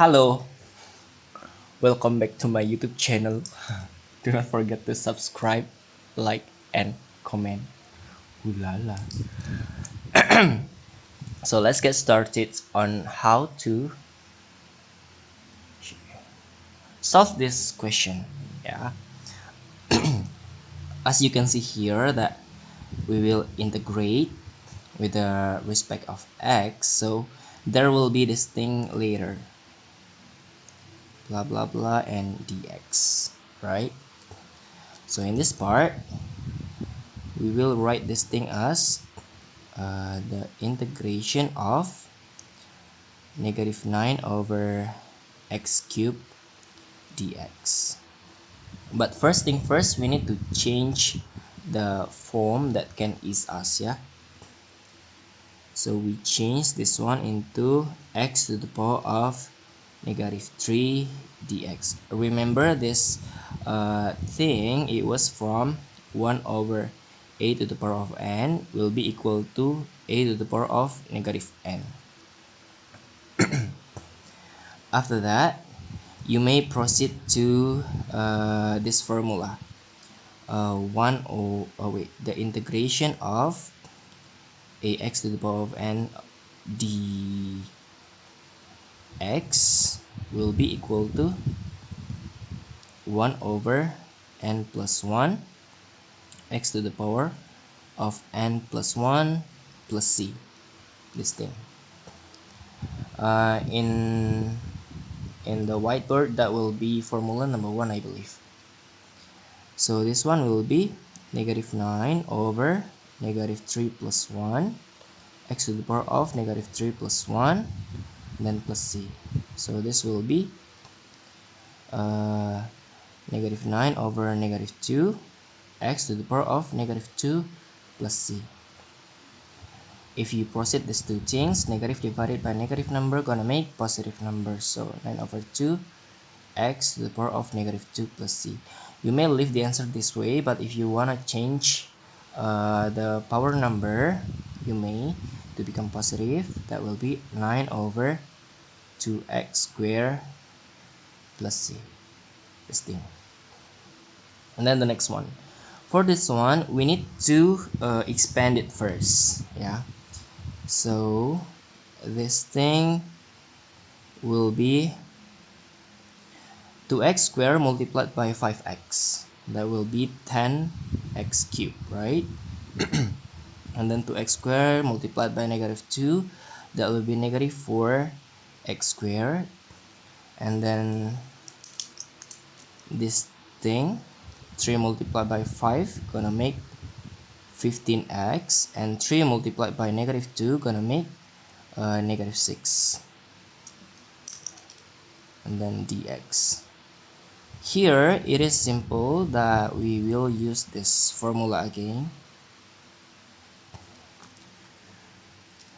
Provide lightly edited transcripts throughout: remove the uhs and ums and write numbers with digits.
Hello, welcome back to my YouTube channel. Do not forget to subscribe, like, and comment. Ooh la la. So let's get started on how to solve this question. Yeah, as you can see here that we will integrate with the respect of x, so there will be this thing later, blah blah blah and dx, right? So in this part we will write this thing as the integration of negative 9 over x cubed dx. But first thing first, we need to change the form that can ease us, yeah? So we change this one into x to the power of negative 3 dx. Remember this thing, it was from 1 over a to the power of n will be equal to a to the power of negative n. After that, you may proceed to this formula. The integration of ax to the power of n dx will be equal to 1 over n plus 1 x to the power of n plus 1 plus c, this thing. In the whiteboard, that will be formula number 1, I believe. So this one will be negative 9 over negative 3 plus 1 x to the power of negative 3 plus 1 then plus c. So this will be negative 9 over negative 2 x to the power of negative 2 plus c. If you proceed these two things, negative divided by negative number gonna make positive number. So 9 over 2 x to the power of negative 2 plus c. You may leave the answer this way, but if you wanna change the power number, you may to become positive. That will be 9 over 2x squared plus c, this thing. And then the next one, for this one we need to expand it first, yeah? So this thing will be 2x squared multiplied by 5x, that will be 10x cubed, right? And then 2x squared multiplied by negative 2, that will be negative 4x squared. And then this thing, 3 multiplied by 5 gonna make 15x, and 3 multiplied by negative 2 gonna make negative 6, and then dx. Here it is simple that we will use this formula again.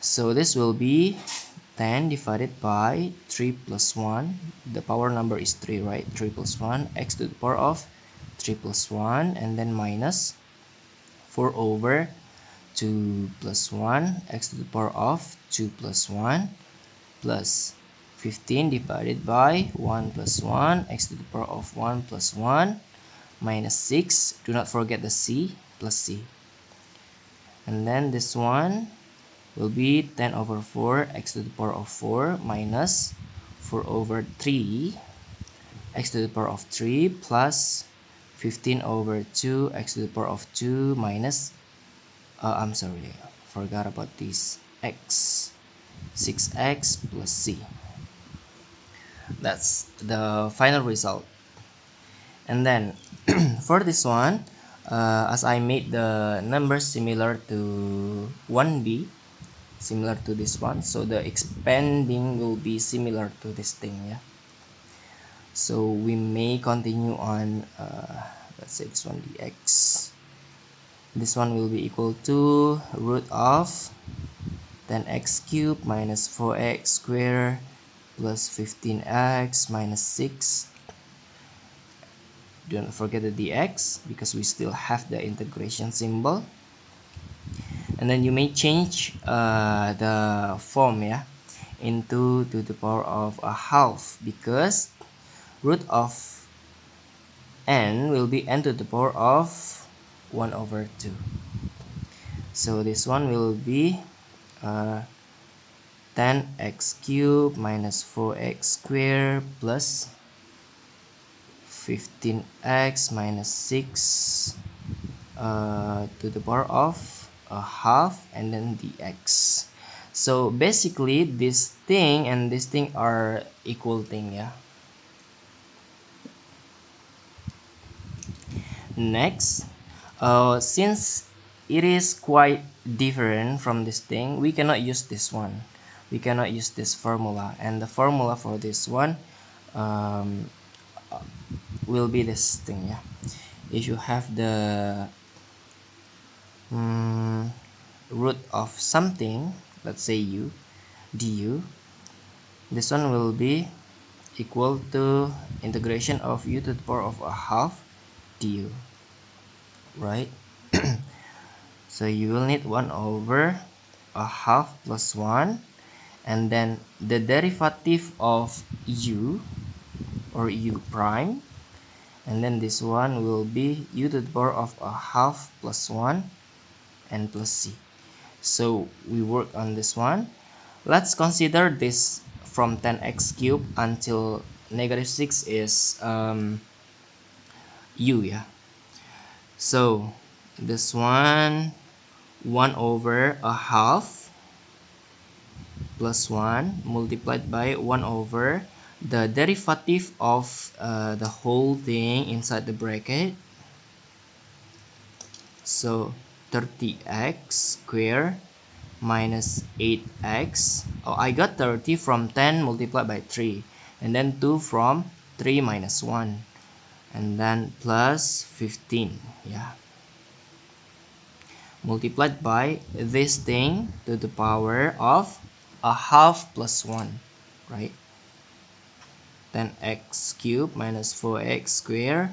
So this will be 10 divided by 3 plus 1. The power number is 3, right? 3 plus 1 x to the power of 3 plus 1, and then minus 4 over 2 plus 1 x to the power of 2 plus 1 plus 15 divided by 1 plus 1 x to the power of 1 plus 1 minus 6. Do not forget the c, plus c. And then this one will be 10 over 4 x to the power of 4 minus 4 over 3 x to the power of 3 plus 15 over 2 x to the power of 2 minus I'm sorry, forgot about this x, 6x plus c. That's the final result. And then for this one, as I made the numbers similar to 1b, similar to this one, so the expanding will be similar to this thing, yeah? So we may continue on, let's say this one dx. This one will be equal to root of 10x cubed minus 4x squared plus 15x minus 6. Don't forget the dx because we still have the integration symbol. And then you may change the form, yeah? into to the power of a half, because root of n will be n to the power of 1 over 2. So this one will be 10x cubed minus 4x squared plus 15x minus 6 to the power of a half, and then dx. So basically this thing and this thing are equal thing, yeah. Next, since it is quite different from this thing, we cannot use this one. We cannot use this formula, and the formula for this one will be this thing, yeah. If you have the root of something, let's say u, du, this one will be equal to integration of u to the power of a half du, right? So you will need 1 over a half plus 1, and then the derivative of u, or u prime, and then this one will be u to the power of a half plus 1 and plus c. So we work on this one. Let's consider this from 10x cubed until negative 6 is u, yeah. So this one, 1 over a half plus 1 multiplied by 1 over the derivative of the whole thing inside the bracket. So 30x squared minus 8x. Oh, I got 30 from 10 multiplied by 3, and then 2 from 3 minus 1, and then plus 15, yeah, multiplied by this thing to the power of a half plus 1, right? 10x cubed minus 4x squared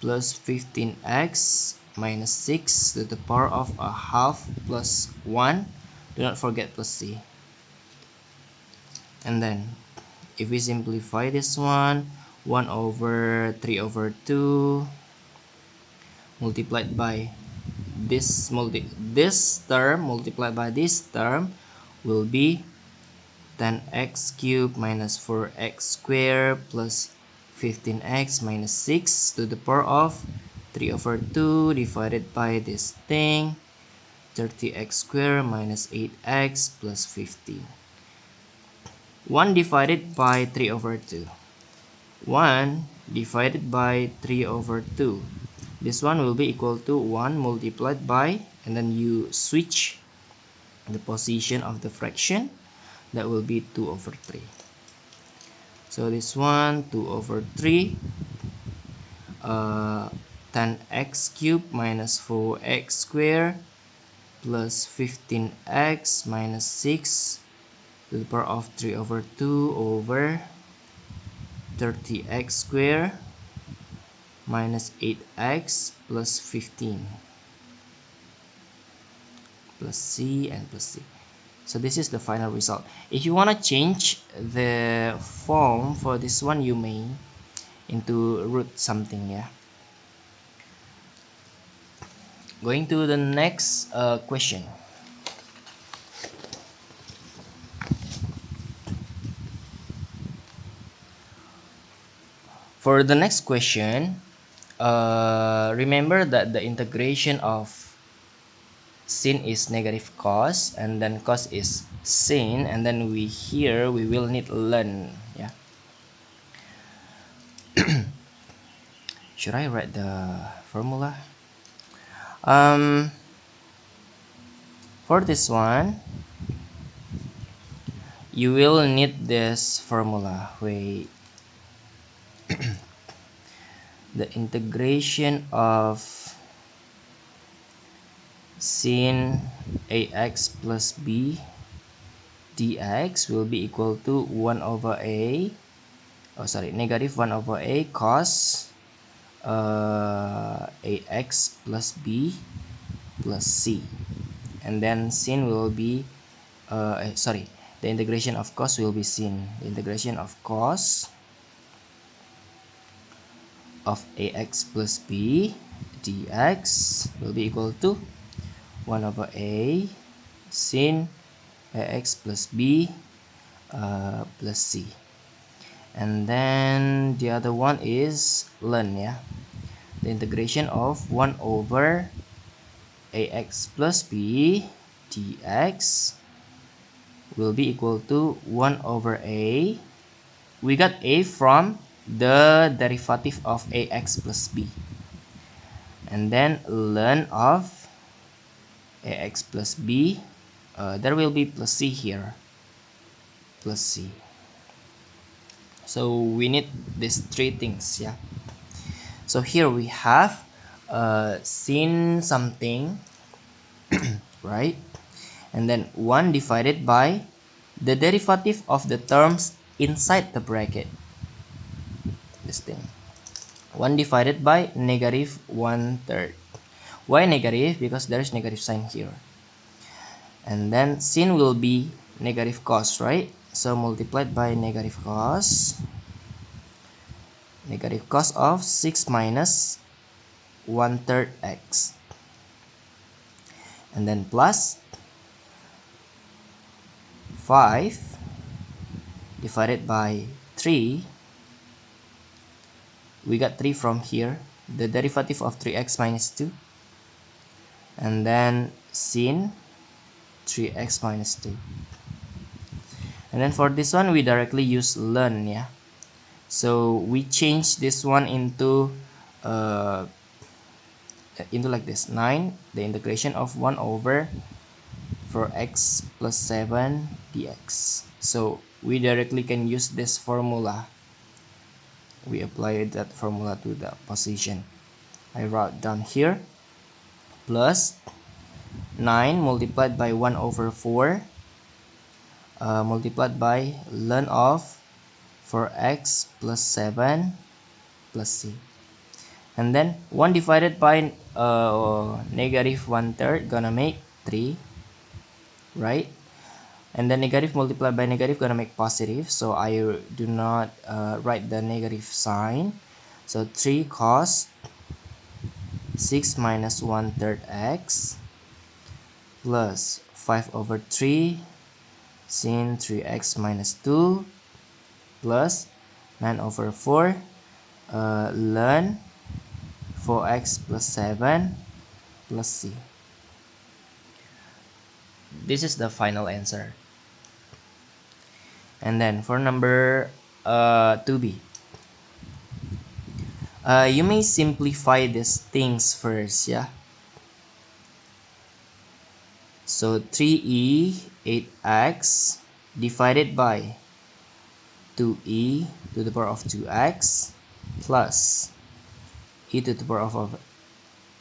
plus 15x minus 6 to the power of a half plus 1. Do not forget plus c. And then if we simplify this one, 1 over 3 over 2 multiplied by this term multiplied by this term will be 10x cubed minus 4x squared plus 15x minus 6 to the power of 3 over 2 divided by this thing, 30x squared minus 8x plus 15. 1 divided by 3 over 2. 1 divided by 3 over 2. This one will be equal to 1 multiplied by, and then you switch the position of the fraction. That will be 2 over 3. So this one, 2 over 3. 10x cubed minus 4x squared plus 15x minus 6 to the power of 3 over 2 over 30x squared minus 8x plus 15 plus c and plus c. So this is the final result. If you want to change the form for this one, you may into root something, yeah. Going to the next question. For the next question, remember that the integration of sin is negative cos, and then cos is sin, and then we will need ln, yeah. Should I write the formula? For this one, you will need this formula. Wait. The integration of sin ax plus b dx will be equal to 1 over a, negative 1 over a cos ax plus b plus c, and then sin will be the integration of cos will be seen. The integration of cos of ax plus b dx will be equal to 1 over a sin ax plus b plus c. And then the other one is ln, yeah. The integration of 1 over ax plus b dx will be equal to 1 over a. We got a from the derivative of ax plus b. And then ln of ax plus b, there will be plus c here. Plus c. So we need these three things, yeah. So here we have sin something, right? And then 1 divided by the derivative of the terms inside the bracket. This thing. 1 divided by negative 1/3. Why negative? Because there is negative sign here. And then sin will be negative cos, right? So multiplied by negative cos. Negative cos of 6 minus 1/3 x. And then plus 5 divided by 3. We got 3 from here. The derivative of 3x minus 2. And then sin 3x minus 2. And then for this one, we directly use ln, yeah. So we change this one into like this, 9, the integration of 1 over 4x plus 7 dx. So we directly can use this formula. We apply that formula to the position. I wrote down here, plus 9 multiplied by 1 over 4 multiplied by ln of 4x plus 7 plus c. And then 1 divided by negative 1/3 gonna make 3, right? And then negative multiplied by negative gonna make positive, so I do not write the negative sign. So 3 cos 6 minus 1/3 x plus 5 over 3 sin 3x minus 2 plus 9 over 4 ln 4x plus 7 plus c. This is the final answer. And then for number 2b, you may simplify these things first, yeah. So 3e 8x divided by 2e to the power of 2x plus e to the power of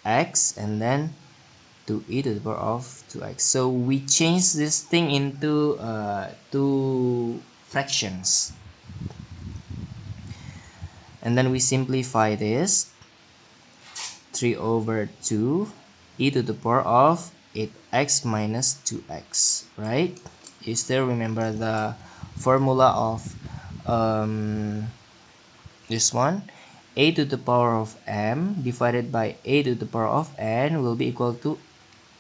x, and then 2e to the power of 2x. So we change this thing into two fractions. And then we simplify this. 3 over 2 e to the power of 8x minus 2x, right? You still remember the formula of this one? A to the power of m divided by a to the power of n will be equal to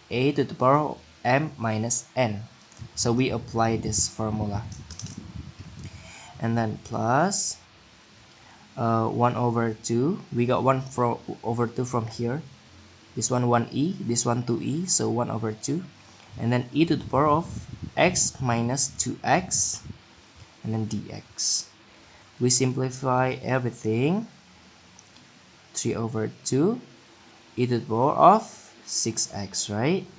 a to the power of m minus n. So we apply this formula. And then plus 1 over 2. We got 1 over 2 from here. This one 1e, this one 2e, so 1 over 2. And then e to the power of x minus 2x, and then dx. We simplify everything. 3 over 2 e to the power of 6x, right?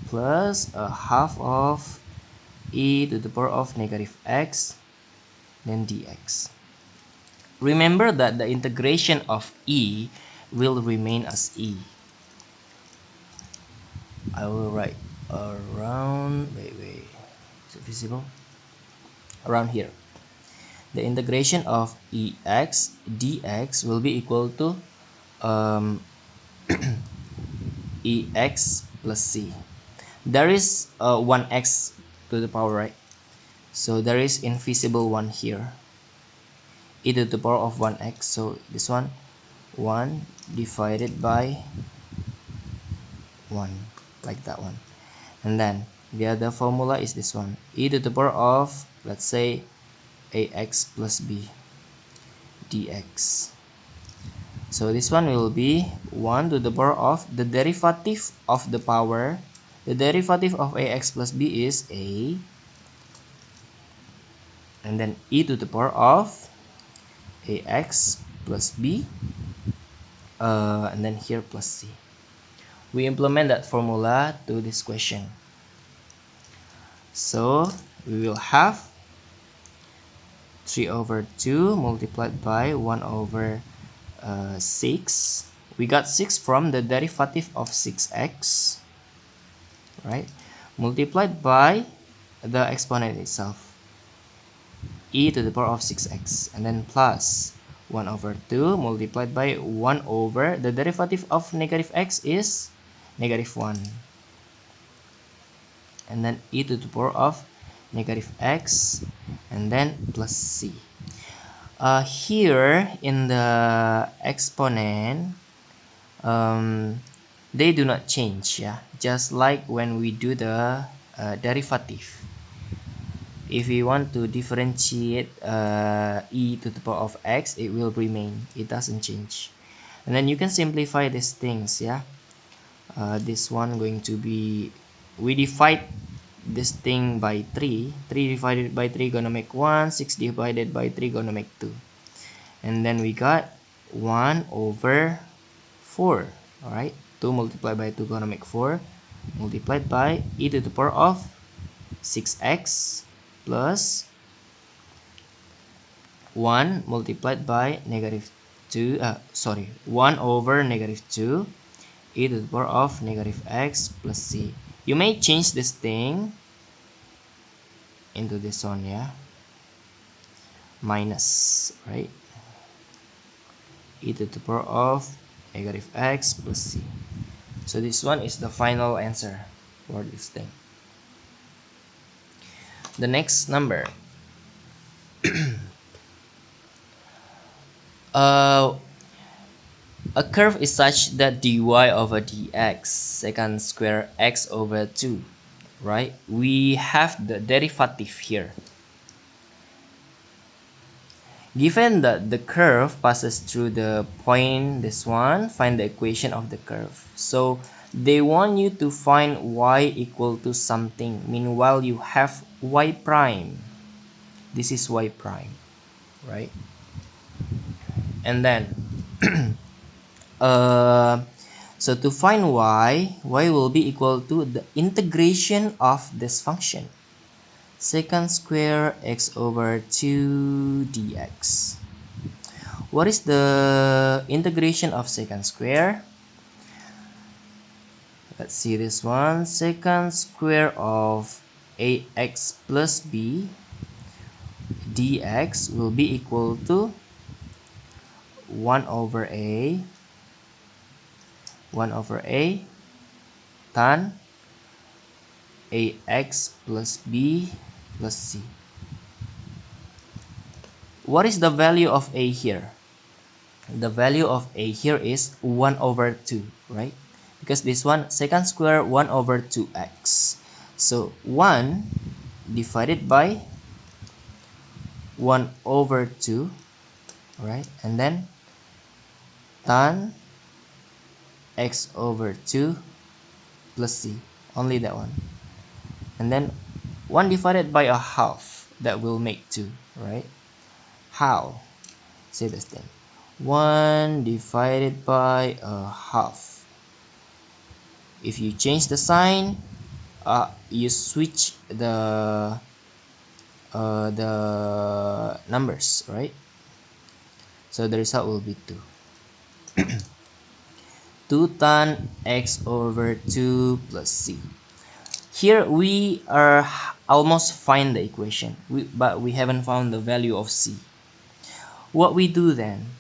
Plus a half of e to the power of negative x, then dx. Remember that the integration of e will remain as e. I will write around, wait, is it visible? Around here. The integration of ex dx will be equal to ex plus c. There is 1x to the power, right? So there is invisible 1 here, e to the power of 1x. So this one, 1 divided by 1, like that one. And then the other formula is this one, e to the power of, let's say, ax plus b dx. So this one will be 1 to the power of the derivative of the power. The derivative of ax plus b is a, and then e to the power of ax plus b, and then here plus c. We implement that formula to this question. So we will have 3 over 2 multiplied by 1 over 6. We got 6 from the derivative of 6x, right? Multiplied by the exponent itself, e to the power of 6x, and then plus 1 over 2 multiplied by 1 over the derivative of negative x is negative 1, and then e to the power of negative x, and then plus c. Here in the exponent, they do not change, yeah, just like when we do the derivative. If we want to differentiate e to the power of x, it will remain, it doesn't change. And then you can simplify these things, yeah. This one going to be, we divide this thing by 3. 3 divided by 3 gonna make 1. 6 divided by 3 gonna make 2. And then we got 1 over 4. Alright, 2 multiplied by 2 gonna make 4. Multiplied by e to the power of 6x plus 1 multiplied by negative 2. 1 over negative 2 e to the power of negative x plus c. You may change this thing into this one, yeah, minus, right, e to the power of negative x plus c. So this one is the final answer for this thing. The next number, a curve is such that dy over dx secant square x over 2, right? We have the derivative here. Given that the curve passes through the point, this one, find the equation of the curve. So they want you to find y equal to something. Meanwhile, you have y prime. This is y prime, right? And then so to find y will be equal to the integration of this function, secant square x over 2 dx. What is the integration of secant square? Let's see this one. Secant square of ax plus b dx will be equal to 1 over a tan ax plus b plus c. What is the value of a here? The value of a here is 1 over 2, right? Because this one, secant square 1 over 2x. So 1 divided by 1 over 2, right? And then tan x over 2 plus c, only that one. And then 1 divided by a half, that will make 2, right? How? Say this thing. 1 divided by a half. If you change the sign, you switch the numbers, right? So the result will be 2. 2 tan x over 2 plus c. Here we are almost find the equation, but we haven't found the value of c. What we do then,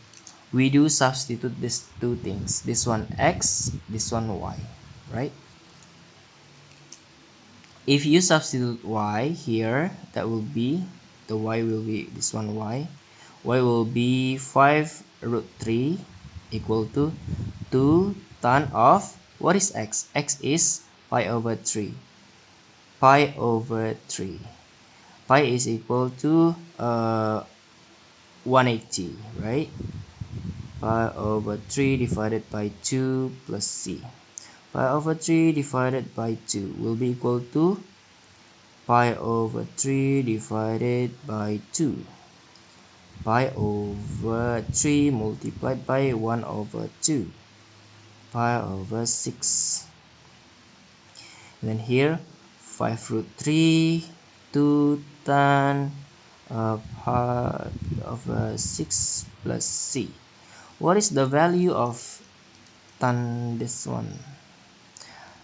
we do substitute these two things, this one x, this one y, right? if you substitute y here, that will be, the y will be this one, y will be 5 root 3 equal to 2 tan of, what is x? X is pi over 3. Pi over 3. Pi is equal to 180, right? Pi over 3 divided by 2 plus c. Pi over 3 divided by 2 will be equal to pi over 3 divided by 2. Pi over 3 multiplied by 1 over 2. Pi over 6. And then here 5 root 3, 2 tan pi over 6 plus c. What is the value of tan this one?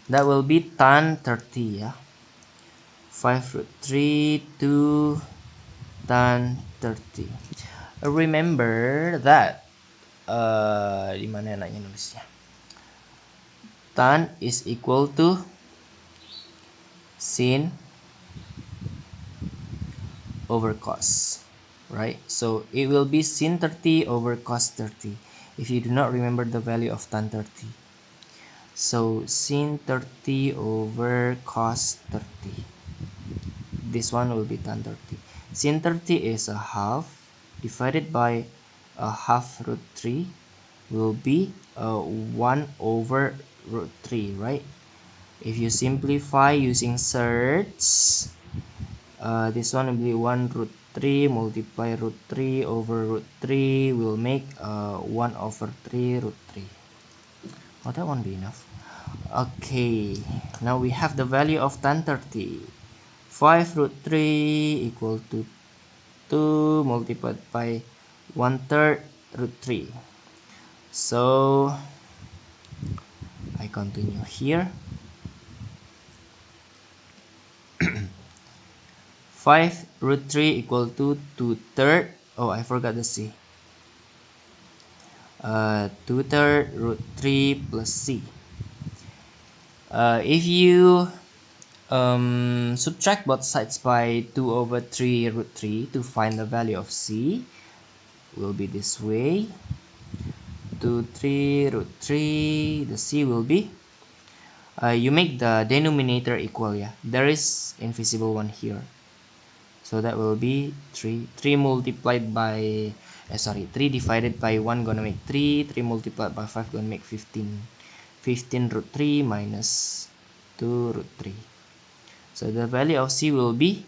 That will be tan 30, yeah. 5 root 3, 2 tan 30. Remember that di mana enaknya nulisnya? Tan is equal to sin over cos, right? So it will be sin 30 over cos 30 if you do not remember the value of tan 30. So sin 30 over cos 30. This one will be tan 30. Sin 30 is a half divided by a half root 3 will be 1 over root 3, right? If you simplify using surds, this one will be 1 root 3 multiply root 3 over root 3 will make 1 over 3 root 3. Oh, that won't be enough. Okay, now we have the value of tan 30. 5 root 3 equal to 2 multiplied by 1/3 root 3. So I continue here. 5 root 3 equal to 2/3. Oh, I forgot the c. 2/3 root 3 plus c. If you subtract both sides by 2 over 3 root 3 to find the value of c, will be this way. 2 3 root 3, the c will be, you make the denominator equal, yeah. There is invisible one here, so that will be 3 multiplied by 3 divided by 1 gonna make 3 multiplied by 5 gonna make 15 root 3 minus 2 root 3. So the value of c will be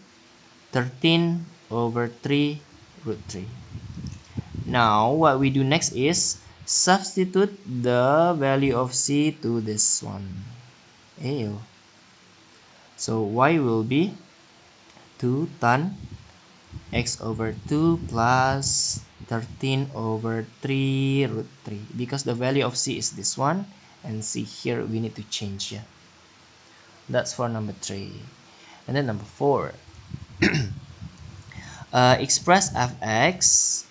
13 over 3 root 3. Now what we do next is substitute the value of c to this one. Ew. So y will be 2 tan x over 2 plus 13 over 3 root 3, because the value of c is this one, and c here we need to change, yeah. That's for number 3. And then number 4. Express fx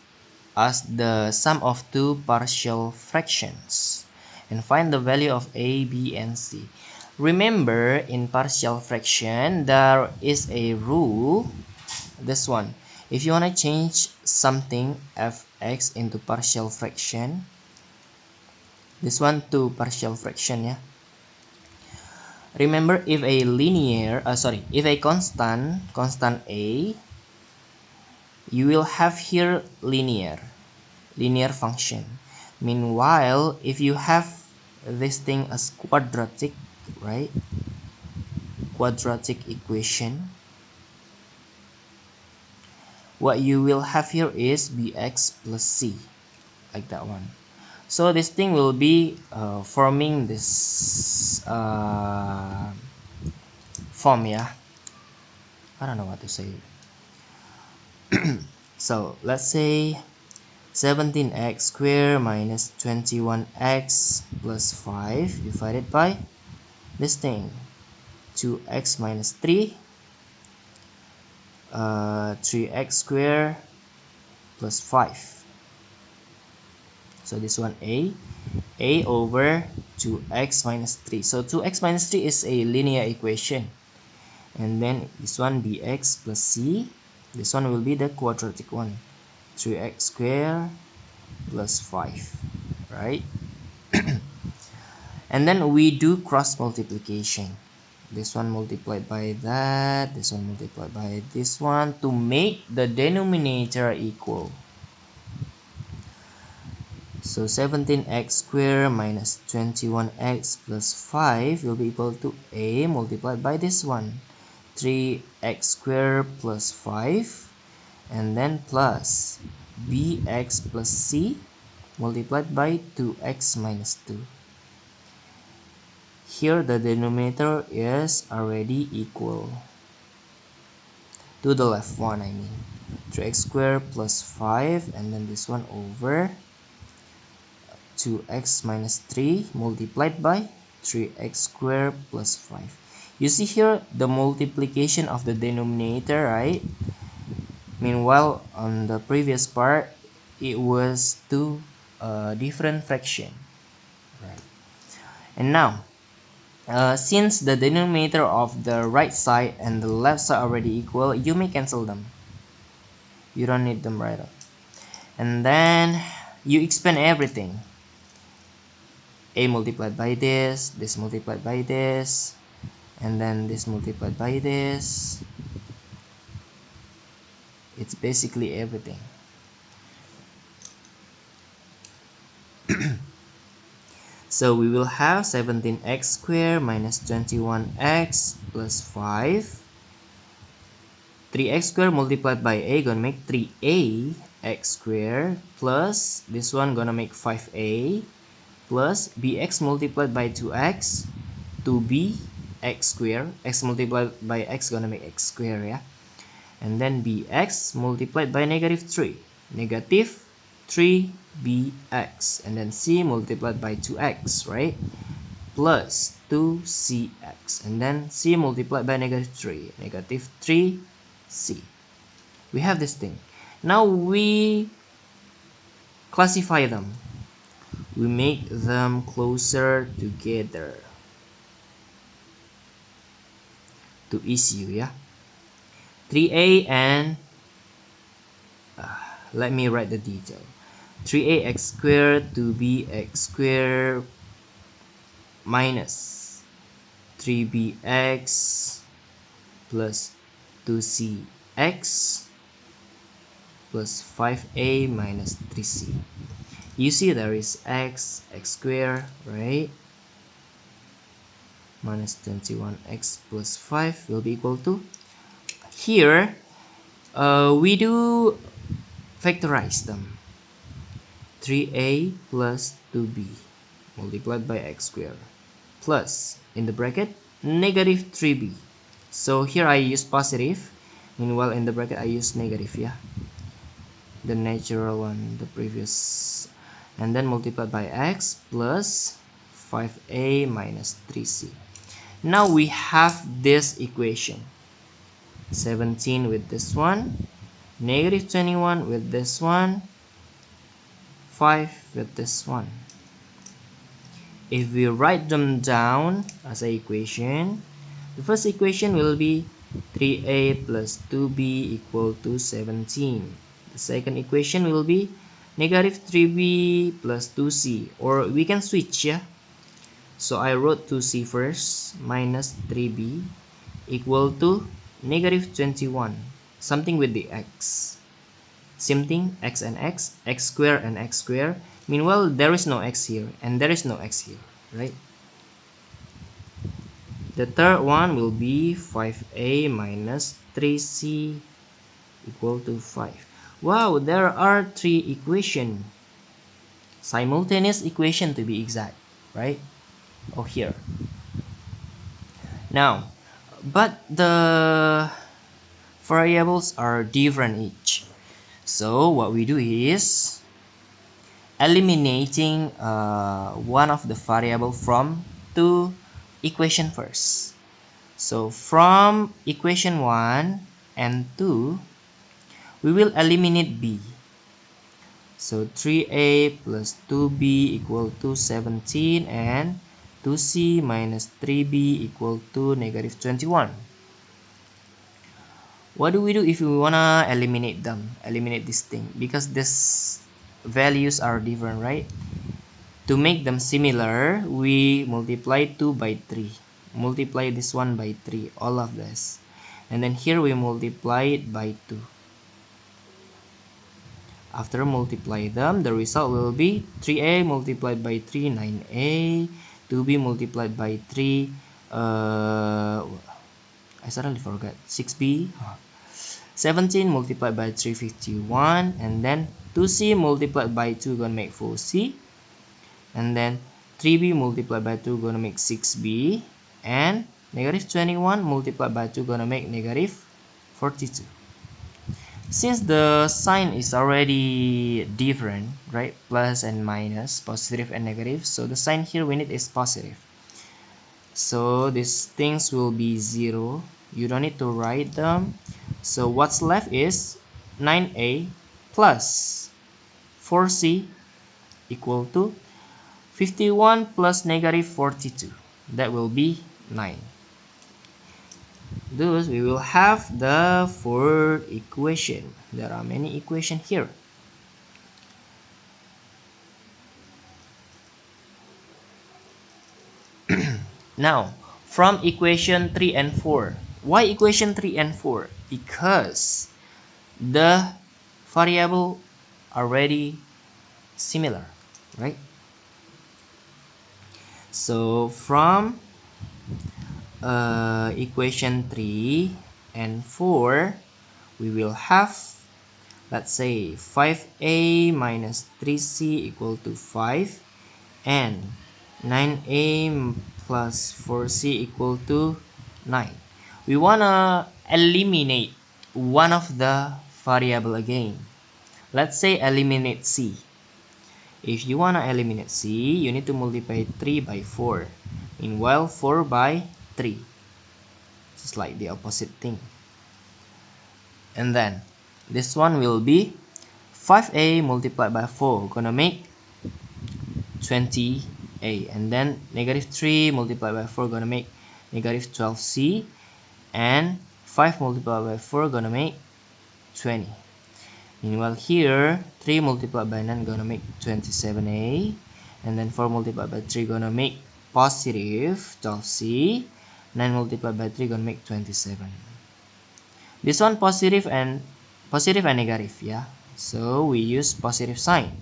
as the sum of two partial fractions and find the value of a, b, and c. Remember, in partial fraction there is a rule, this one. If you want to change something fx into partial fraction, this one to partial fraction, yeah. Remember, if a if a constant a, you will have here linear function. Meanwhile, if you have this thing as quadratic, right? Quadratic equation, what you will have here is bx plus c, like that one. So this thing will be forming this form, yeah. I don't know what to say. So let's say 17x squared minus 21x plus 5 divided by this thing, 2x minus 3, 3x squared plus 5. So this one a over 2x minus 3. So 2x minus 3 is a linear equation. and then this one bx plus c. This one will be the quadratic one, 3x squared plus 5, right? And then we do cross multiplication. This one multiplied by that, this one multiplied by this one to make the denominator equal. So 17x squared minus 21x plus 5 will be equal to a multiplied by this one, 3x squared plus 5, and then plus bx plus c multiplied by 2x minus 2. Here the denominator is already equal to the left one, 3x squared plus 5, and then this one over 2x minus 3 multiplied by 3x squared plus 5. You see here the multiplication of the denominator, right? Meanwhile, on the previous part, it was two different fraction, right? And now, since the denominator of the right side and the left side already equal, you may cancel them. You don't need them right up. And then you expand everything. A multiplied by this multiplied by this, and then this multiplied by this. It's basically everything. So we will have 17x squared minus 21x plus 5. 3x squared multiplied by a gonna make 3a x squared plus this one gonna make 5a plus bx multiplied by 2x, 2b x squared, x multiplied by x gonna make x squared, yeah. And then bx multiplied by negative 3, negative 3bx, and then c multiplied by 2x, right, plus 2cx, and then c multiplied by negative 3, negative 3c. We have this thing. Now we classify them. We make them closer together to issue, yeah. 3a and let me write the detail. 3ax squared, 2bx squared minus 3bx plus 2cx plus 5a minus 3c. You see there is x squared, right? Minus 21x plus 5 will be equal to, here we do factorize them. 3a plus 2b multiplied by x squared plus, in the bracket, negative 3b. So here I use positive, meanwhile in the bracket I use negative, yeah, the natural one, the previous, and then multiplied by x plus 5a minus 3c. Now we have this equation, 17 with this one, negative 21 with this one, 5 with this one. If we write them down as an equation, the first equation will be 3a plus 2b equal to 17. The second equation will be negative 3b plus 2c, or we can switch, yeah. So I wrote 2c first, minus 3b equal to negative 21, something with the x. Same thing, x and x squared and x squared. Meanwhile, there is no x here and there is no x here, right? The third one will be 5a minus 3c equal to 5. Wow, there are 3 equations. Simultaneous equation to be exact, right? Oh, here. Now, but the variables are different each. So what we do is eliminating one of the variable from two equation first. So from equation 1 and 2, we will eliminate b. So 3a plus 2b equal to 17 and 2c minus 3b equal to negative 21. What do we do if we wanna eliminate them? Eliminate this thing because this values are different, right? To make them similar, we multiply 2 by 3. Multiply this one by 3, all of this. And then here we multiply it by 2. After multiply them, the result will be 3a multiplied by 3, 9a. 2b multiplied by 3, I suddenly forgot, 6b. 17 multiplied by 3, 51. And then 2c multiplied by 2 gonna make 4c. And then 3b multiplied by 2 gonna make 6b. And negative 21 multiplied by 2 gonna make negative 42. Since the sign is already different, right? Plus and minus, positive and negative. So the sign here we need is positive. So these things will be 0. You don't need to write them. So what's left is 9a plus 4c equal to 51 plus negative 42. That will be 9. Thus, we will have the fourth equation. There are many equations here. Now, from equation 3 and 4. Why equation 3 and 4? Because the variable are already similar, right? So, from equation 3 and 4, we will have, let's say, 5a minus 3c equal to 5 and 9a plus 4c equal to 9. We want to eliminate one of the variable again. Let's say eliminate c. If you want to eliminate c, you need to multiply 3 by 4. Meanwhile, 4 by 3. Just like the opposite thing. And then, this one will be 5a multiplied by 4. Gonna make 20a. And then, negative 3 multiplied by 4 gonna make negative 12c. And 5 multiplied by 4 gonna make 20. Meanwhile here, 3 multiplied by 9 gonna make 27a. And then 4 multiplied by 3 gonna make positive 12c. 9 multiplied by 3 gonna make 27. This one positive and negative, yeah. So we use positive sign.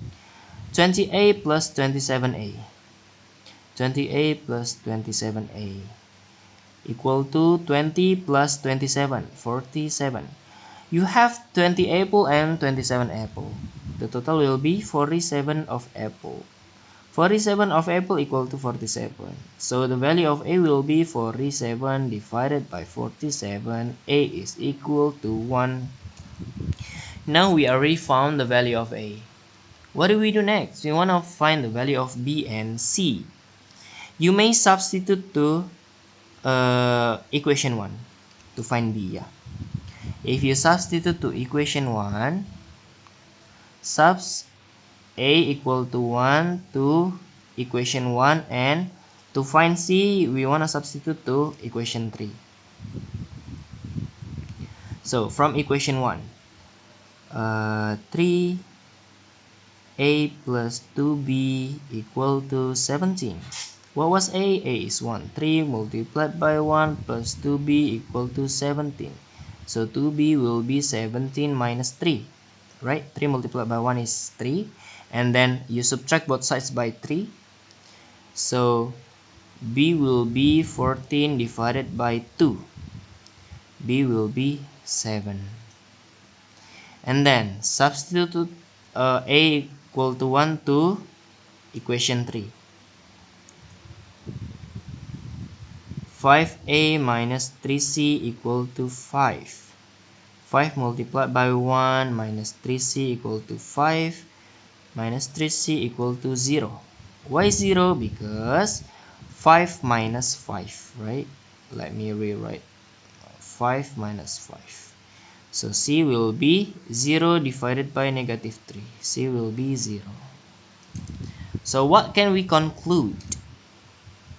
20a plus 27a. 20a plus 27a equal to 20 plus 27, 47. You have 20 apple and 27 apple. The total will be 47 of apple. 47 of apple equal to 47. So the value of a will be 47 divided by 47. A is equal to 1. Now we already found the value of a. What do we do next? We want to find the value of b and c. You may substitute to equation 1 to find b. Yeah. If you substitute to equation 1, subs a equal to 1 to equation 1, and to find c, we want to substitute to equation 3. So from equation 1, 3a plus 2b equal to 17. What was a? A is 1. 3 multiplied by 1 plus 2b equal to 17. So 2b will be 17 minus 3. Right? 3 multiplied by 1 is 3. And then you subtract both sides by 3. So b will be 14 divided by 2. B will be 7. And then substitute a equal to 1 to equation 3. 5a minus 3c equal to 5. 5 multiplied by 1 minus 3c equal to 5. Minus 3c equal to 0. Why 0? Because 5 minus 5, right? Let me rewrite. 5 minus 5. So c will be 0 divided by negative 3. C will be 0. So what can we conclude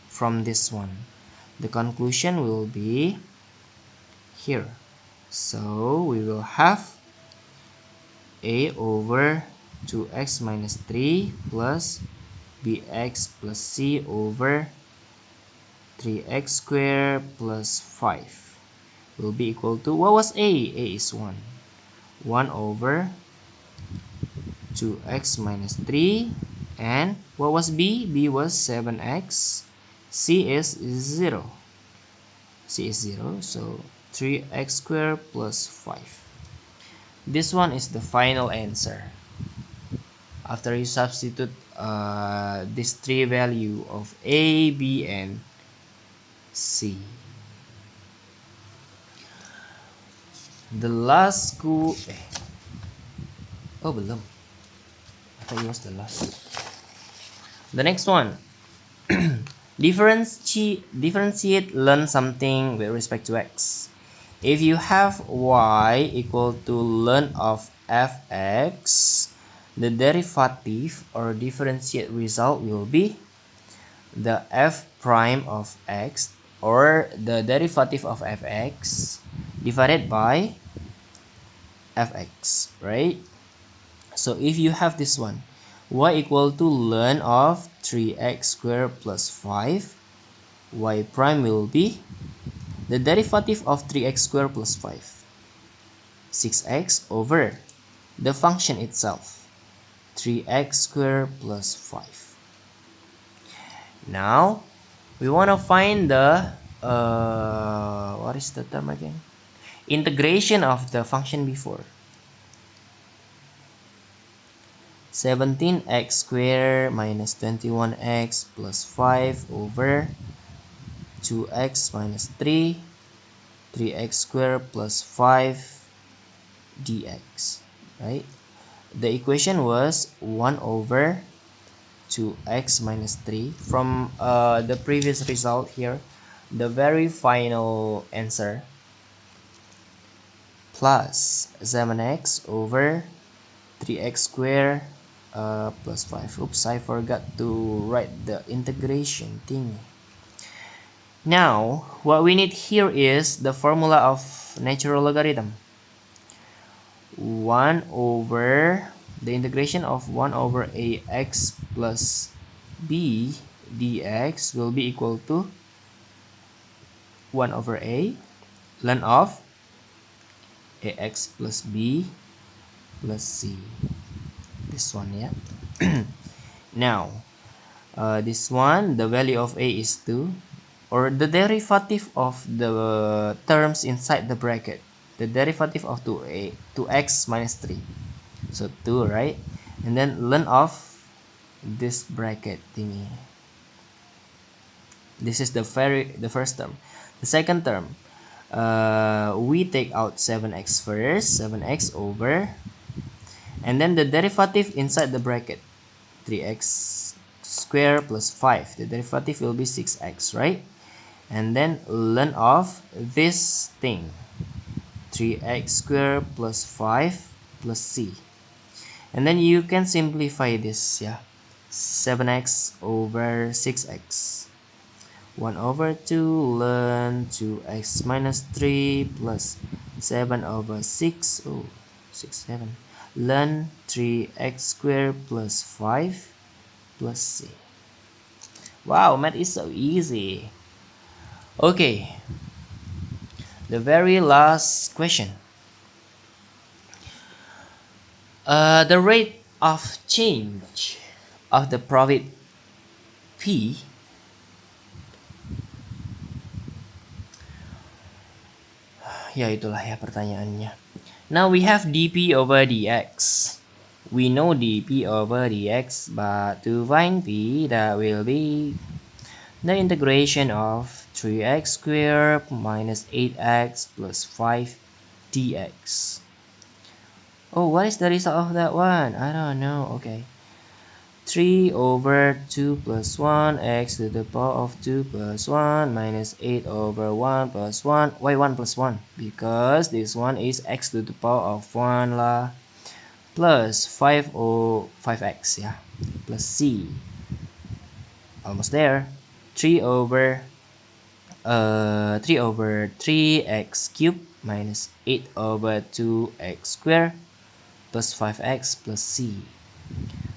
from this one? The conclusion will be here. So we will have a over 2x minus 3 plus bx plus c over 3x squared plus 5 will be equal to, what was a? A is 1. 1 over 2x minus 3. And what was b? B was 7x. C is 0. C is 0. So 3x squared plus 5. This one is the final answer. After you substitute this three value of a, b, and c. The last school. Oh, belum. I thought it was the last. The next one. Differentiate, learn something with respect to x. If you have y equal to ln of fx, the derivative or differentiate result will be the f prime of x, or the derivative of fx divided by fx, right? So if you have this one, y equal to ln of 3x squared plus 5, y prime will be the derivative of 3x squared plus 5, 6x over the function itself, 3x squared plus 5. Now we want to find the what is the term again? Integration of the function before. 17x squared minus 21x plus 5 over 2x minus 3, 3x squared plus 5 dx, right? The equation was 1 over 2x minus 3. From the previous result here, the very final answer, plus 7x over 3x squared plus 5. Oops, I forgot to write the integration thing. Now, what we need here is the formula of natural logarithm. 1 over the integration of 1 over ax plus b dx will be equal to 1 over a ln of ax plus b plus c. This one, yeah. Now, this one, the value of a is 2, or the derivative of the terms inside the bracket. The derivative of 2x minus 3. So 2, right? And then ln of this bracket thingy. This is the first term. The second term, we take out 7x first, 7x over, and then the derivative inside the bracket, 3x squared plus 5. The derivative will be 6x, right? And then ln of this thing, 3x squared plus 5 plus c. And then you can simplify this, yeah. 7x over 6x. 1 over 2 ln 2x minus 3 plus 7 over 6. Oh, 6, 7. Ln 3x squared plus 5 plus c. Wow, math is so easy. Okay, the very last question. The rate of change of the profit P ya itulah ya pertanyaannya. Now we have dp over dx. We know dp over dx, but to find p, that will be the integration of 3x squared minus 8x plus 5 dx. Oh, what is the result of that one? I don't know. Okay. 3 over 2 plus 1 x to the power of 2 plus 1 minus 8 over 1 plus 1. Why 1 plus 1? Because this one is x to the power of 1 lah. Plus 5 or 5x, yeah. Plus c. Almost there. 3 over 3x cubed minus 8 over 2x squared plus 5x plus c.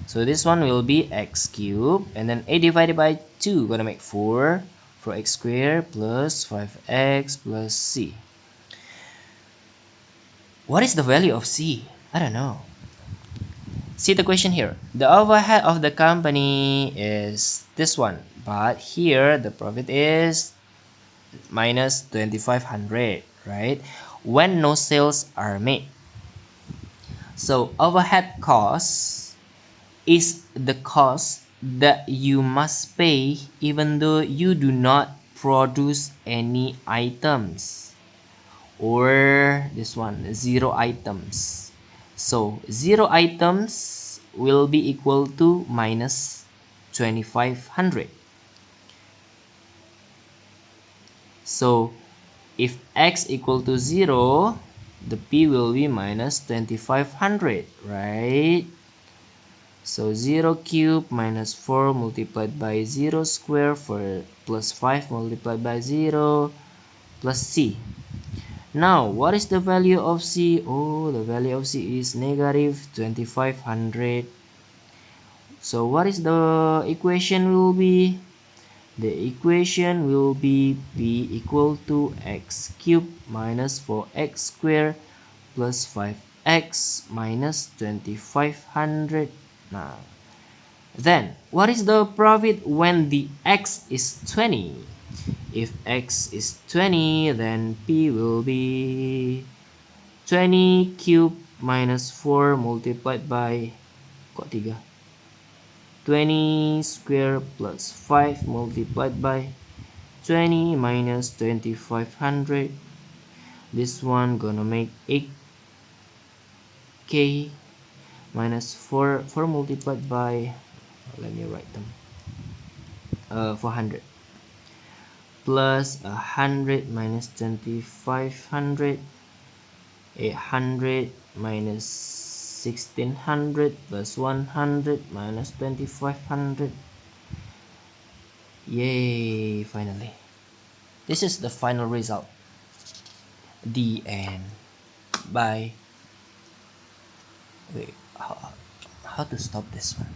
So this one will be x cubed, and then 8 divided by 2 gonna make 4 for x squared plus 5x plus c. What is the value of c? I don't know. See the question here. The overhead of the company is this one, but here the profit is minus 2500, right? When no sales are made. So overhead cost is the cost that you must pay even though you do not produce any items, or this one, 0 items. So 0 items will be equal to minus 2500. So if x equal to 0, the p will be minus 2500, right? So 0 cube minus 4 multiplied by 0 square for plus 5 multiplied by 0 plus c. Now, what is the value of c? Oh, the value of c is negative 2500. So what is the equation will be? The equation will be p equal to x cubed minus 4x squared plus 5x minus 2500. Now, then what is the profit when the x is 20? If x is 20, then p will be 20 cube minus 4 multiplied by kok 3? 20 square plus 5 multiplied by 20 minus 2500. This one gonna make 8k minus 4 multiplied by, let me write them, 400 plus 100 minus 2500, 800 minus 1600 plus 100 minus 2500. Yay, finally. This is the final result. The end. Bye. Wait, how to stop this one?